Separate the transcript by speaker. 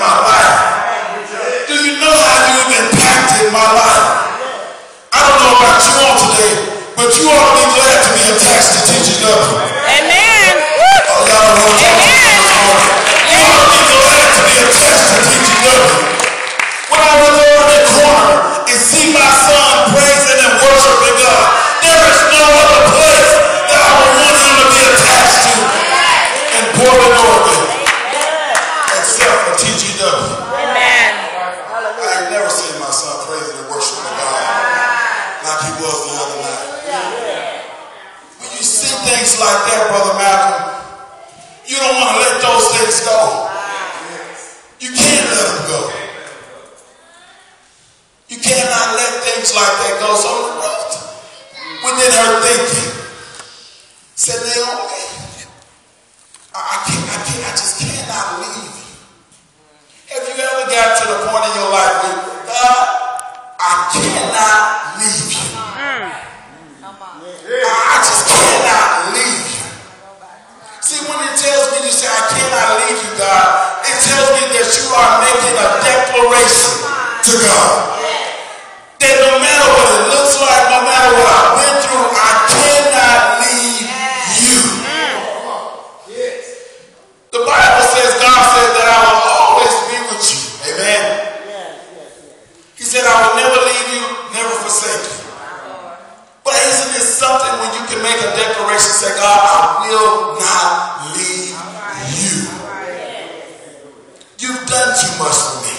Speaker 1: my life? Do you know how you've impacted my life? I don't know about you on today, but you ought to be glad to be attached to teaching others.
Speaker 2: Amen.
Speaker 1: Oh, y'all don't know what y'all you ought to be glad to be attached to teaching others. When I look over the corner and see my son praising and worshiping God, there is no other place that I would want him to be attached to in Portland, Oregon, except for TGW.
Speaker 2: Amen.
Speaker 1: I ain't never seen my son praising and worshiping God like he was the other night. When you see things like that, Brother Malcolm, you don't want to let those things go. You can't let them go. You cannot let things like that go. So within her thinking, said, Naomi, I just cannot leave you. Have you ever got to the point in your life where, God, I cannot leave you. I just cannot leave you. See, when it tells me you say, I cannot leave you, God, it tells me that you are making a declaration to God. That no matter what it looks like, no matter what I've been through, I cannot leave you. The Bible says, God said that I will always be with you. Amen. He said, I will never leave you, never forsake you. But isn't it something when you can make a declaration, say, God, I will not leave you. You've done too much for me.